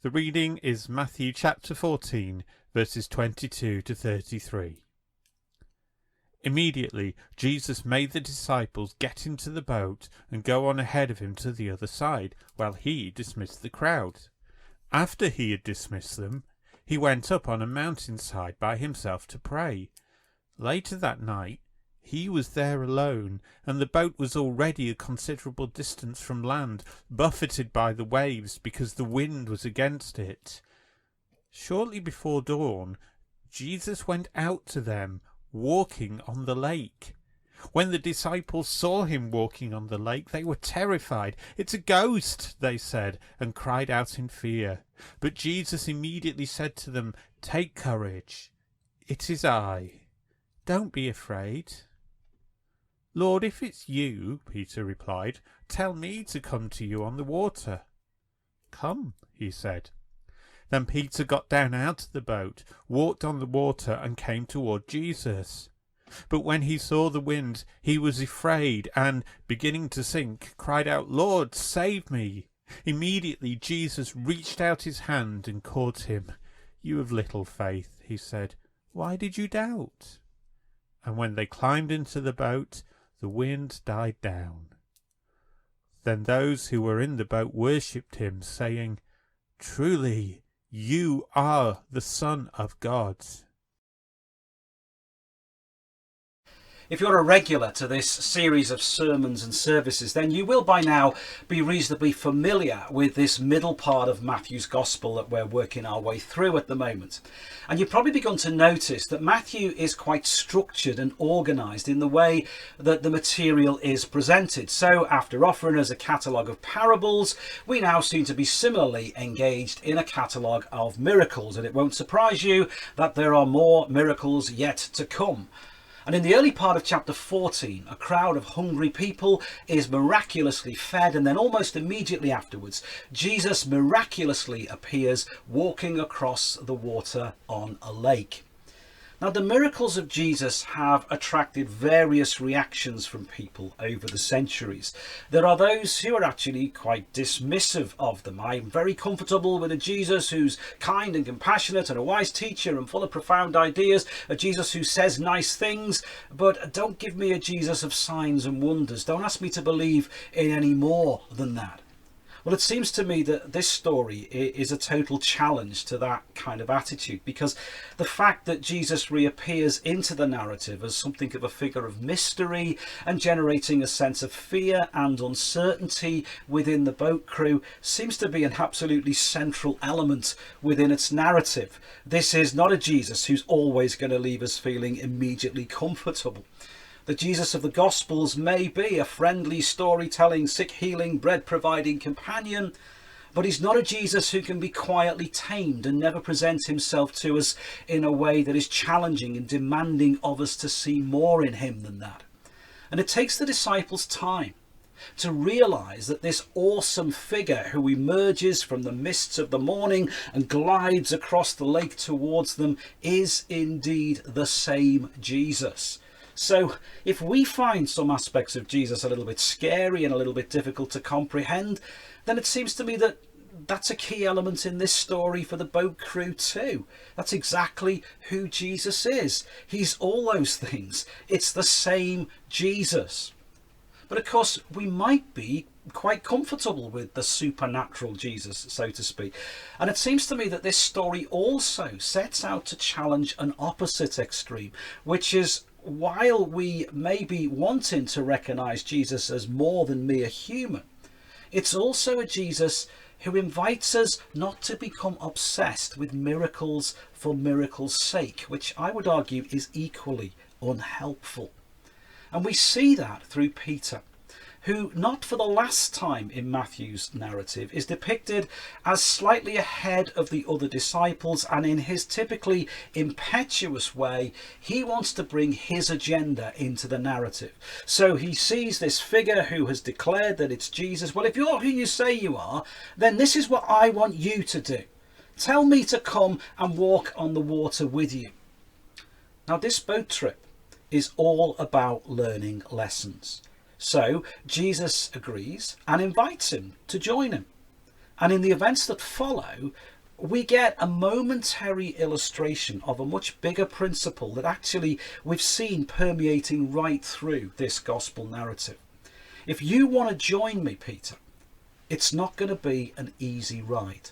The reading is Matthew chapter 14, verses 22 to 33. Immediately Jesus made the disciples get into the boat and go on ahead of him to the other side, while he dismissed the crowd. After he had dismissed them, he went up on a mountainside by himself to pray. Later that night, he was there alone, and the boat was already a considerable distance from land, buffeted by the waves because the wind was against it. Shortly before dawn, Jesus went out to them, walking on the lake. When the disciples saw him walking on the lake, they were terrified. "It's a ghost," they said, and cried out in fear. But Jesus immediately said to them, "Take courage. It is I. Don't be afraid." "Lord, if it's you," Peter replied, "tell me to come to you on the water." "Come," he said. Then Peter got down out of the boat, walked on the water, and came toward Jesus. But when he saw the wind, he was afraid, and, beginning to sink, cried out, "Lord, save me!" Immediately Jesus reached out his hand and caught him. "You of little faith," he said, "why did you doubt?" And when they climbed into the boat, the wind died down. Then those who were in the boat worshipped him, saying, "Truly, you are the Son of God." If you're a regular to this series of sermons and services, then you will by now be reasonably familiar with this middle part of Matthew's Gospel that we're working our way through at the moment. And you've probably begun to notice that Matthew is quite structured and organised in the way that the material is presented. So after offering us a catalogue of parables, we now seem to be similarly engaged in a catalogue of miracles. And it won't surprise you that there are more miracles yet to come. And in the early part of chapter 14, a crowd of hungry people is miraculously fed, and then almost immediately afterwards, Jesus miraculously appears walking across the water on a lake. Now, the miracles of Jesus have attracted various reactions from people over the centuries. There are those who are actually quite dismissive of them. I'm very comfortable with a Jesus who's kind and compassionate and a wise teacher and full of profound ideas, a Jesus who says nice things, but don't give me a Jesus of signs and wonders. Don't ask me to believe in any more than that. Well, it seems to me that this story is a total challenge to that kind of attitude, because the fact that Jesus reappears into the narrative as something of a figure of mystery and generating a sense of fear and uncertainty within the boat crew seems to be an absolutely central element within its narrative. This is not a Jesus who's always going to leave us feeling immediately comfortable. The Jesus of the Gospels may be a friendly, storytelling, sick-healing, bread-providing companion, but he's not a Jesus who can be quietly tamed and never presents himself to us in a way that is challenging and demanding of us to see more in him than that. And it takes the disciples time to realise that this awesome figure who emerges from the mists of the morning and glides across the lake towards them is indeed the same Jesus. So if we find some aspects of Jesus a little bit scary and a little bit difficult to comprehend, then it seems to me that that's a key element in this story for the boat crew too. That's exactly who Jesus is. He's all those things. It's the same Jesus. But of course, we might be quite comfortable with the supernatural Jesus, so to speak. And it seems to me that this story also sets out to challenge an opposite extreme, which is, while we may be wanting to recognise Jesus as more than mere human, it's also a Jesus who invites us not to become obsessed with miracles for miracles' sake, which I would argue is equally unhelpful. And we see that through Peter, who, not for the last time in Matthew's narrative, is depicted as slightly ahead of the other disciples, and in his typically impetuous way, he wants to bring his agenda into the narrative. So he sees this figure who has declared that it's Jesus. Well, if you're who you say you are, then this is what I want you to do. Tell me to come and walk on the water with you. Now, this boat trip is all about learning lessons. So Jesus agrees and invites him to join him. And in the events that follow, we get a momentary illustration of a much bigger principle that actually we've seen permeating right through this gospel narrative. If you want to join me, Peter, it's not going to be an easy ride.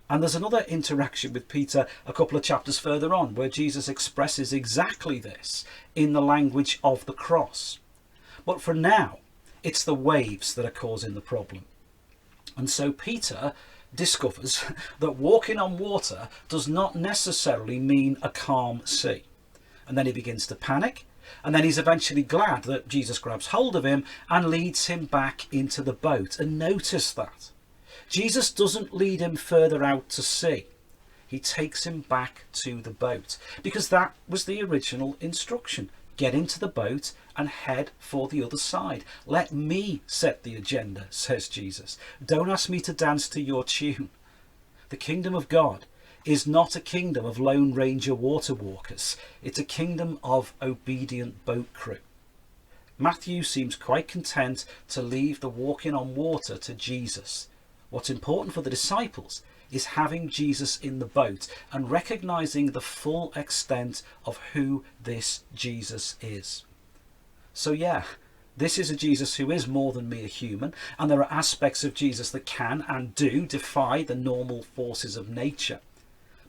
And there's another interaction with Peter a couple of chapters further on where Jesus expresses exactly this in the language of the cross. But for now, it's the waves that are causing the problem. And so Peter discovers that walking on water does not necessarily mean a calm sea. And then he begins to panic. And then he's eventually glad that Jesus grabs hold of him and leads him back into the boat. And notice that Jesus doesn't lead him further out to sea. He takes him back to the boat, because that was the original instruction. Get into the boat and head for the other side. Let me set the agenda, says Jesus. Don't ask me to dance to your tune. The kingdom of God is not a kingdom of Lone Ranger water walkers. It's a kingdom of obedient boat crew. Matthew seems quite content to leave the walking on water to Jesus. What's important for the disciples is having Jesus in the boat and recognizing the full extent of who this Jesus is. So yeah, this is a Jesus who is more than mere human, and there are aspects of Jesus that can and do defy the normal forces of nature.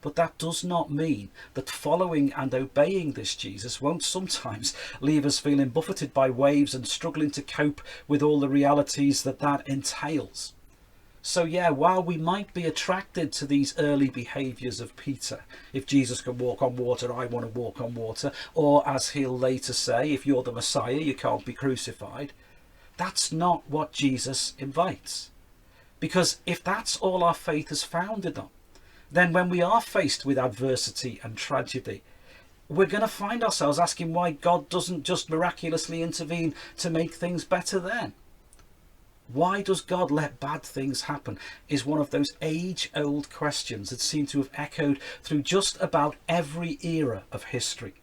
But that does not mean that following and obeying this Jesus won't sometimes leave us feeling buffeted by waves and struggling to cope with all the realities that that entails. So yeah, while we might be attracted to these early behaviours of Peter, if Jesus can walk on water, I want to walk on water, or as he'll later say, if you're the Messiah, you can't be crucified, that's not what Jesus invites. Because if that's all our faith is founded on, then when we are faced with adversity and tragedy, we're going to find ourselves asking why God doesn't just miraculously intervene to make things better then. Why does God let bad things happen is one of those age-old questions that seem to have echoed through just about every era of history.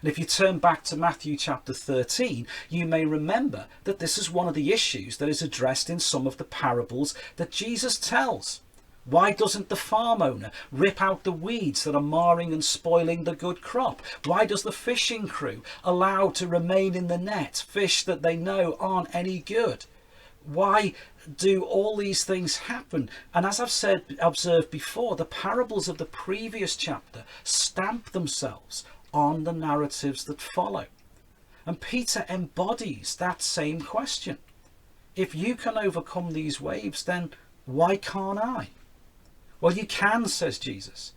And if you turn back to Matthew chapter 13, you may remember that this is one of the issues that is addressed in some of the parables that Jesus tells. Why doesn't the farm owner rip out the weeds that are marring and spoiling the good crop? Why does the fishing crew allow to remain in the net fish that they know aren't any good? Why do all these things happen? And as I've observed before, the parables of the previous chapter stamp themselves on the narratives that follow. And Peter embodies that same question. If you can overcome these waves, then why can't I? Well, you can, says Jesus.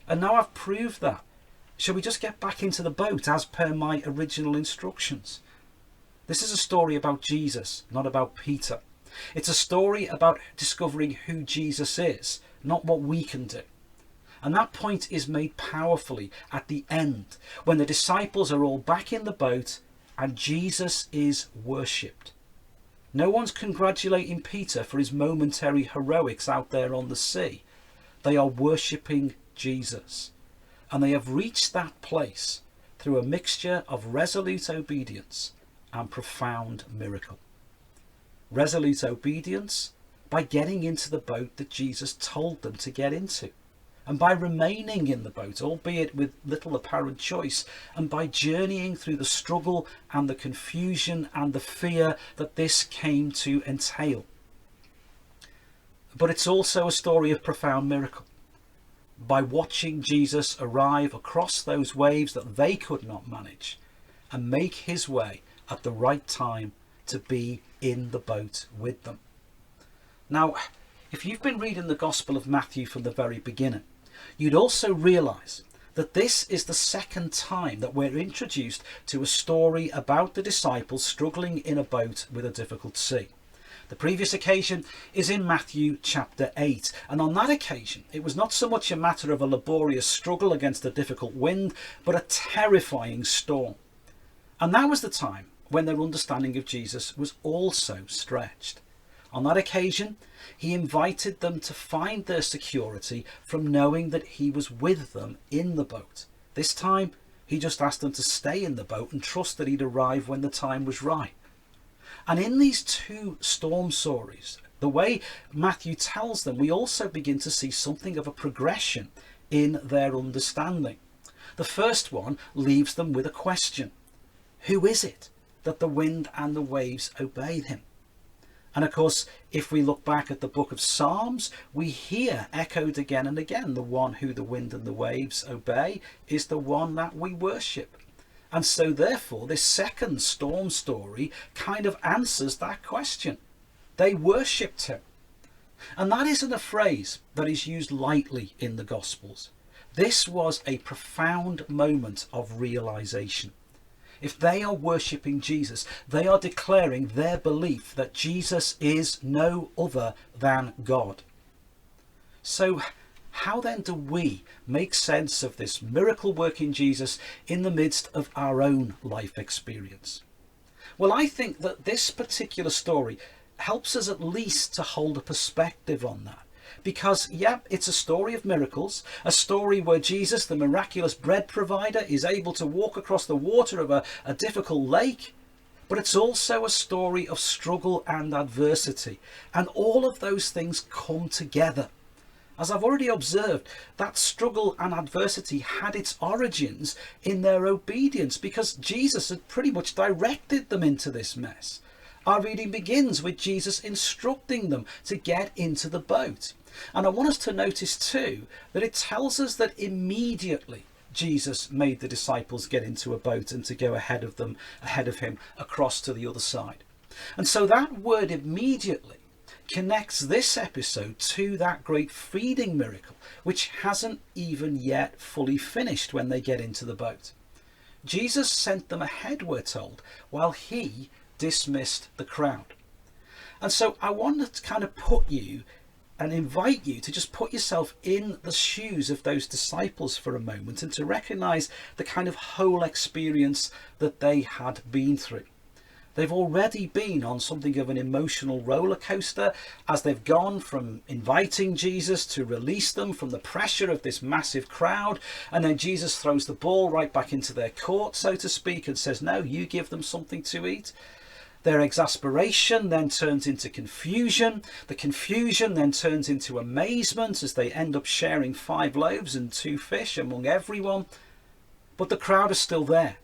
And now I've proved that. Shall we just get back into the boat as per my original instructions? This is a story about Jesus, not about Peter. It's a story about discovering who Jesus is, not what we can do. And that point is made powerfully at the end, when the disciples are all back in the boat and Jesus is worshipped. No one's congratulating Peter for his momentary heroics out there on the sea. They are worshipping Jesus. And they have reached that place through a mixture of resolute obedience and profound miracle. Resolute obedience by getting into the boat that Jesus told them to get into, and by remaining in the boat, albeit with little apparent choice, and by journeying through the struggle and the confusion and the fear that this came to entail. But it's also a story of profound miracle. By watching Jesus arrive across those waves that they could not manage and make his way at the right time to be in the boat with them. Now, if you've been reading the Gospel of Matthew from the very beginning, you'd also realise that this is the second time that we're introduced to a story about the disciples struggling in a boat with a difficult sea. The previous occasion is in Matthew chapter 8, and on that occasion it was not so much a matter of a laborious struggle against a difficult wind, but a terrifying storm. And that was the time when their understanding of Jesus was also stretched. On that occasion, he invited them to find their security from knowing that he was with them in the boat. This time, he just asked them to stay in the boat and trust that he'd arrive when the time was right. And in these two storm stories, the way Matthew tells them, we also begin to see something of a progression in their understanding. The first one leaves them with a question. Who is it that the wind and the waves obey him? And of course, if we look back at the book of Psalms, we hear echoed again and again, the one who the wind and the waves obey is the one that we worship. And so therefore, this second storm story kind of answers that question. They worshipped him. And that isn't a phrase that is used lightly in the Gospels. This was a profound moment of realization. If they are worshipping Jesus, they are declaring their belief that Jesus is no other than God. So how then do we make sense of this miracle working Jesus in the midst of our own life experience? Well, I think that this particular story helps us at least to hold a perspective on that. Because, yeah, it's a story of miracles, a story where Jesus, the miraculous bread provider, is able to walk across the water of a difficult lake. But it's also a story of struggle and adversity. And all of those things come together. As I've already observed, that struggle and adversity had its origins in their obedience, because Jesus had pretty much directed them into this mess. Our reading begins with Jesus instructing them to get into the boat. And I want us to notice too that it tells us that immediately Jesus made the disciples get into a boat and to go ahead of him across to the other side. And so that word immediately connects this episode to that great feeding miracle, which hasn't even yet fully finished when they get into the boat. Jesus sent them ahead, we're told, while he dismissed the crowd. And so I want to kind of put you and invite you to just put yourself in the shoes of those disciples for a moment and to recognize the kind of whole experience that they had been through. They've already been on something of an emotional roller coaster as they've gone from inviting Jesus to release them from the pressure of this massive crowd, and then Jesus throws the ball right back into their court, so to speak, and says, no, you give them something to eat. Their exasperation then turns into confusion. The confusion then turns into amazement as they end up sharing 5 loaves and 2 fish among everyone. But the crowd is still there.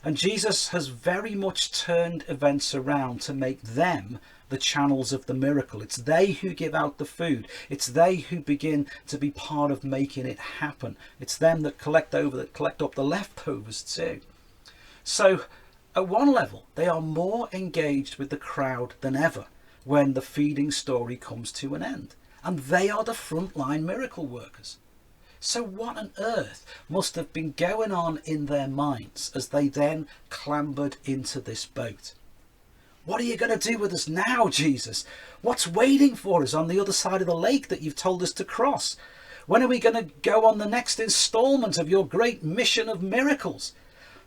And Jesus has very much turned events around to make them the channels of the miracle. It's they who give out the food. It's they who begin to be part of making it happen. It's them that collect up the leftovers too. So at one level, they are more engaged with the crowd than ever when the feeding story comes to an end. And they are the frontline miracle workers. So what on earth must have been going on in their minds as they then clambered into this boat? What are you going to do with us now, Jesus? What's waiting for us on the other side of the lake that you've told us to cross? When are we going to go on the next installment of your great mission of miracles?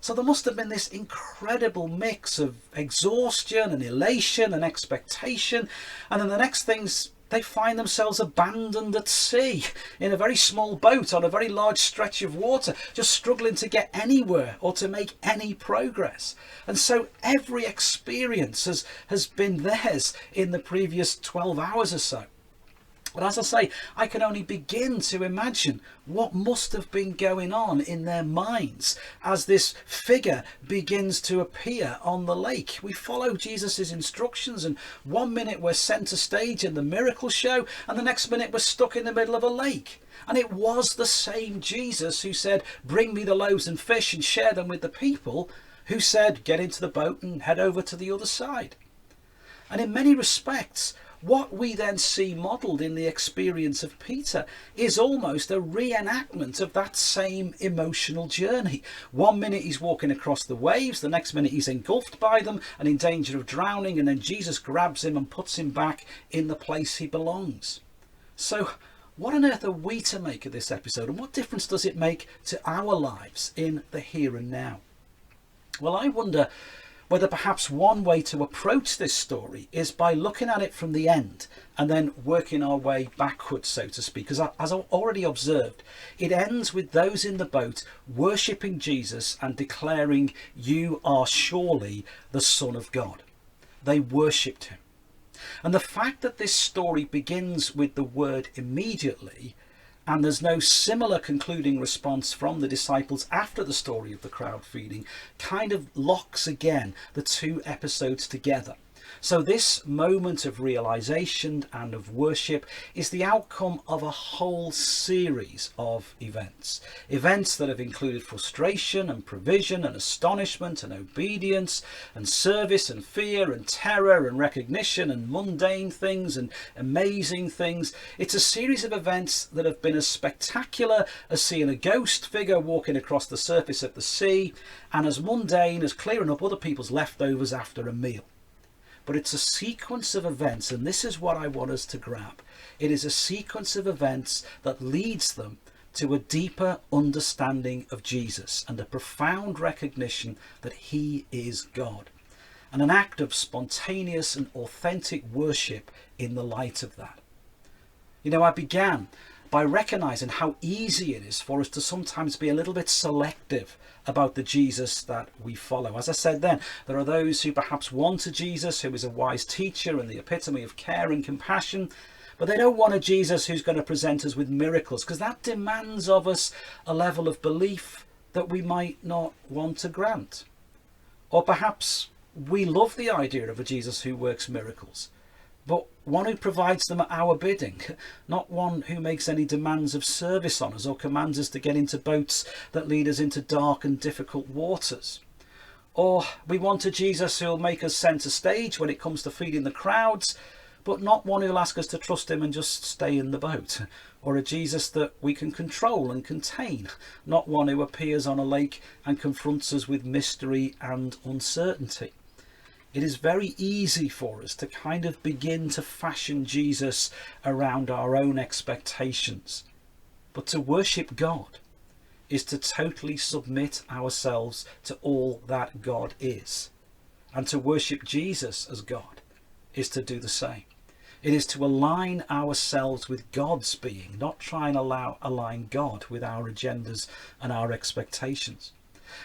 So there must have been this incredible mix of exhaustion and elation and expectation. And then the next things, they find themselves abandoned at sea in a very small boat on a very large stretch of water, just struggling to get anywhere or to make any progress. And so every experience has been theirs in the previous 12 hours or so. But as I say, I can only begin to imagine what must have been going on in their minds as this figure begins to appear on the lake. We follow Jesus' instructions, and one minute we're centre stage in the miracle show, and the next minute we're stuck in the middle of a lake. And it was the same Jesus who said, bring me the loaves and fish and share them with the people, who said, get into the boat and head over to the other side. And in many respects, what we then see modelled in the experience of Peter is almost a reenactment of that same emotional journey. One minute he's walking across the waves, the next minute he's engulfed by them and in danger of drowning, and then Jesus grabs him and puts him back in the place he belongs. So what on earth are we to make of this episode, and what difference does it make to our lives in the here and now? Well, I wonder whether perhaps one way to approach this story is by looking at it from the end and then working our way backwards, so to speak. Because as I already observed, it ends with those in the boat worshipping Jesus and declaring, you are surely the Son of God. They worshipped him. And the fact that this story begins with the word immediately, and there's no similar concluding response from the disciples after the story of the crowd feeding, kind of locks again the two episodes together. So this moment of realization and of worship is the outcome of a whole series of events. Events that have included frustration and provision and astonishment and obedience and service and fear and terror and recognition and mundane things and amazing things. It's a series of events that have been as spectacular as seeing a ghost figure walking across the surface of the sea, and as mundane as clearing up other people's leftovers after a meal. But it's a sequence of events, and this is what I want us to grab. It is a sequence of events that leads them to a deeper understanding of Jesus and a profound recognition that he is God, and an act of spontaneous and authentic worship in the light of that. You know, I began by recognizing how easy it is for us to sometimes be a little bit selective about the Jesus that we follow. As I said then, there are those who perhaps want a Jesus who is a wise teacher and the epitome of care and compassion, but they don't want a Jesus who's going to present us with miracles, because that demands of us a level of belief that we might not want to grant. Or perhaps we love the idea of a Jesus who works miracles, but one who provides them at our bidding, not one who makes any demands of service on us or commands us to get into boats that lead us into dark and difficult waters. Or we want a Jesus who'll make us centre stage when it comes to feeding the crowds, but not one who'll ask us to trust him and just stay in the boat. Or a Jesus that we can control and contain, not one who appears on a lake and confronts us with mystery and uncertainty. It is very easy for us to kind of begin to fashion Jesus around our own expectations. But to worship God is to totally submit ourselves to all that God is. And to worship Jesus as God is to do the same. It is to align ourselves with God's being, not try and align God with our agendas and our expectations.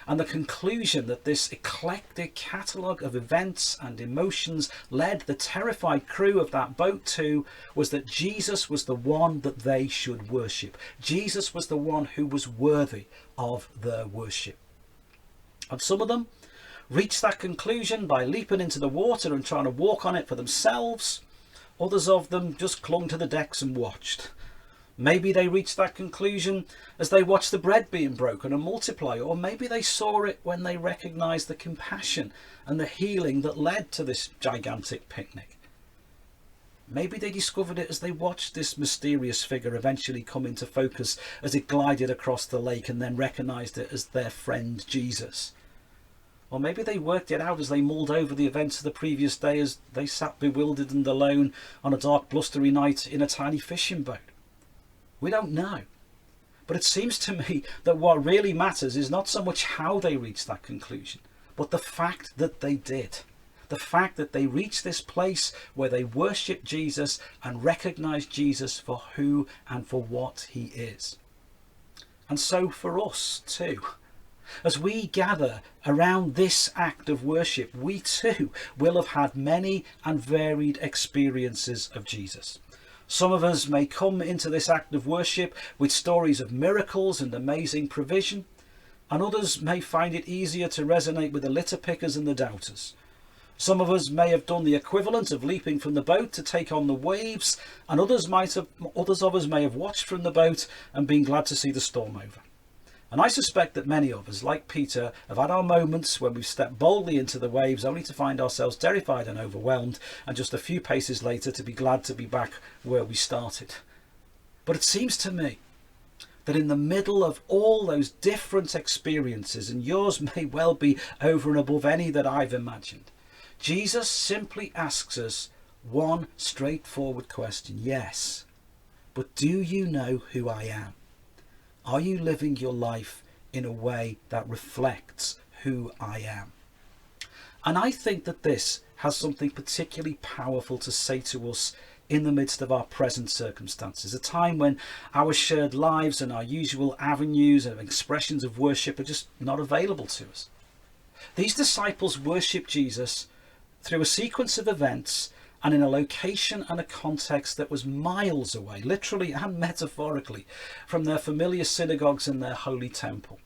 And the conclusion that this eclectic catalogue of events and emotions led the terrified crew of that boat to was that Jesus was the one that they should worship. Jesus was the one who was worthy of their worship. And some of them reached that conclusion by leaping into the water and trying to walk on it for themselves. Others of them just clung to the decks and watched. Maybe they reached that conclusion as they watched the bread being broken and multiply, or maybe they saw it when they recognised the compassion and the healing that led to this gigantic picnic. Maybe they discovered it as they watched this mysterious figure eventually come into focus as it glided across the lake, and then recognised it as their friend Jesus. Or maybe they worked it out as they mulled over the events of the previous day as they sat bewildered and alone on a dark blustery night in a tiny fishing boat. We don't know. But it seems to me that what really matters is not so much how they reached that conclusion, but the fact that they did. The fact that they reached this place where they worship Jesus and recognize Jesus for who and for what he is. And so for us too. As we gather around this act of worship, we too will have had many and varied experiences of Jesus. Some of us may come into this act of worship with stories of miracles and amazing provision, and others may find it easier to resonate with the litter pickers and the doubters. Some of us may have done the equivalent of leaping from the boat to take on the waves, and others of us may have watched from the boat and been glad to see the storm over. And I suspect that many of us, like Peter, have had our moments when we've stepped boldly into the waves only to find ourselves terrified and overwhelmed, and just a few paces later to be glad to be back where we started. But it seems to me that in the middle of all those different experiences, and yours may well be over and above any that I've imagined, Jesus simply asks us one straightforward question. Yes, but do you know who I am? Are you living your life in a way that reflects who I am? And I think that this has something particularly powerful to say to us in the midst of our present circumstances, a time when our shared lives and our usual avenues and expressions of worship are just not available to us. These disciples worship Jesus through a sequence of events and in a location and a context that was miles away, literally and metaphorically, from their familiar synagogues and their holy temple.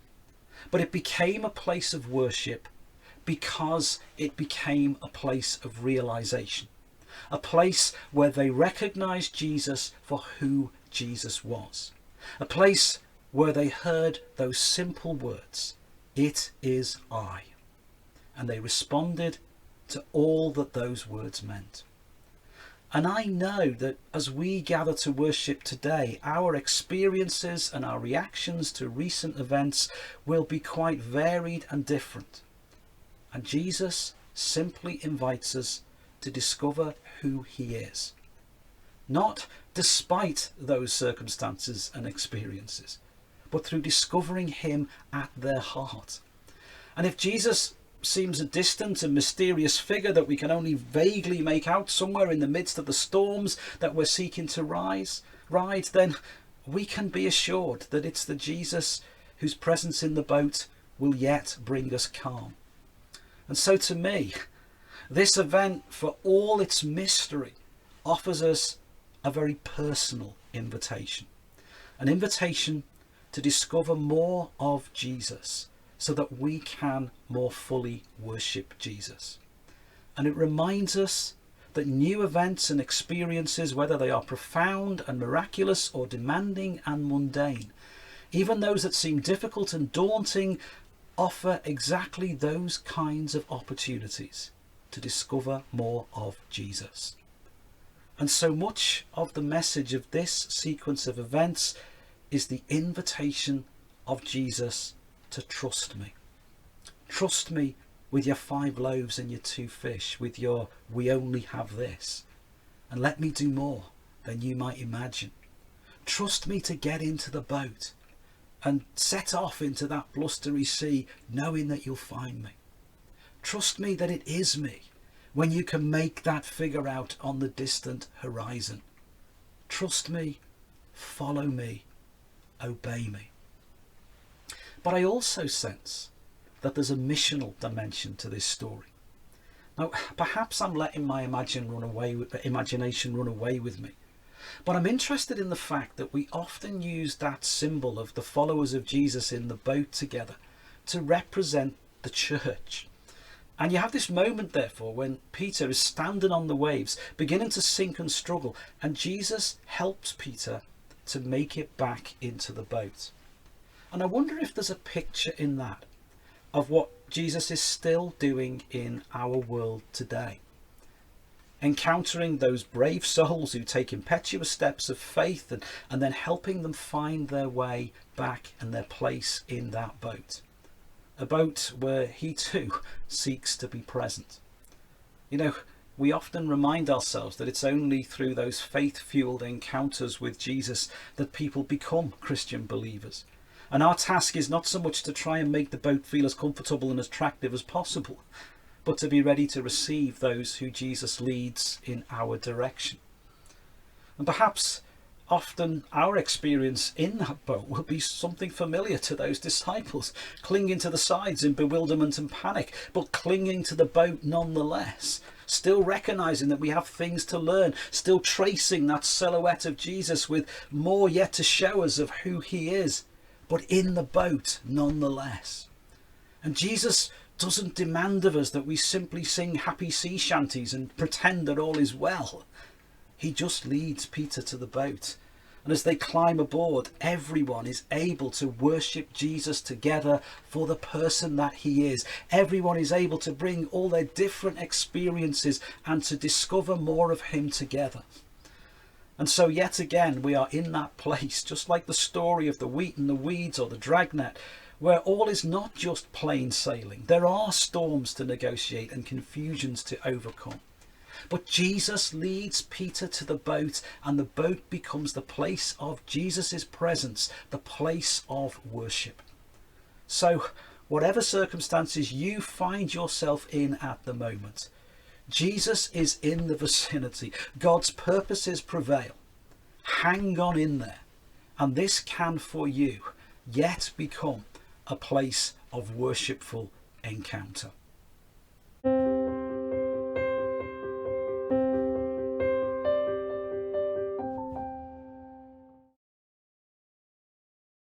But it became a place of worship because it became a place of realization, a place where they recognized Jesus for who Jesus was, a place where they heard those simple words, "It is I," and they responded to all that those words meant. And I know that as we gather to worship today, our experiences and our reactions to recent events will be quite varied and different. And Jesus simply invites us to discover who he is, not despite those circumstances and experiences, but through discovering him at their heart. And if Jesus seems a distant and mysterious figure that we can only vaguely make out somewhere in the midst of the storms that we're seeking to ride, then we can be assured that it's the Jesus whose presence in the boat will yet bring us calm. And so to me, this event, for all its mystery, offers us a very personal invitation, an invitation to discover more of Jesus, so that we can more fully worship Jesus. And it reminds us that new events and experiences, whether they are profound and miraculous or demanding and mundane, even those that seem difficult and daunting, offer exactly those kinds of opportunities to discover more of Jesus. And so much of the message of this sequence of events is the invitation of Jesus to trust me. Trust me with your 5 loaves and your 2 fish, with your "we only have this," and let me do more than you might imagine. Trust me to get into the boat and set off into that blustery sea, knowing that you'll find me. Trust me that it is me when you can make that figure out on the distant horizon. Trust me, follow me, obey me. But I also sense that there's a missional dimension to this story. Now, perhaps I'm letting my imagination run away with me, but I'm interested in the fact that we often use that symbol of the followers of Jesus in the boat together to represent the church. And you have this moment, therefore, when Peter is standing on the waves, beginning to sink and struggle, and Jesus helps Peter to make it back into the boat. And I wonder if there's a picture in that of what Jesus is still doing in our world today. Encountering those brave souls who take impetuous steps of faith and then helping them find their way back and their place in that boat. A boat where he too seeks to be present. You know, we often remind ourselves that it's only through those faith-fueled encounters with Jesus that people become Christian believers. And our task is not so much to try and make the boat feel as comfortable and as attractive as possible, but to be ready to receive those who Jesus leads in our direction. And perhaps often our experience in that boat will be something familiar to those disciples, clinging to the sides in bewilderment and panic, but clinging to the boat nonetheless, still recognizing that we have things to learn, still tracing that silhouette of Jesus with more yet to show us of who he is, but in the boat nonetheless. And Jesus doesn't demand of us that we simply sing happy sea shanties and pretend that all is well. He just leads Peter to the boat. And as they climb aboard, everyone is able to worship Jesus together for the person that he is. Everyone is able to bring all their different experiences and to discover more of him together. And so yet again, we are in that place, just like the story of the wheat and the weeds or the dragnet, where all is not just plain sailing. There are storms to negotiate and confusions to overcome. But Jesus leads Peter to the boat, and the boat becomes the place of Jesus' presence, the place of worship. So, whatever circumstances you find yourself in at the moment, Jesus is in the vicinity. God's purposes prevail. Hang on in there. And this can, for you, yet become a place of worshipful encounter.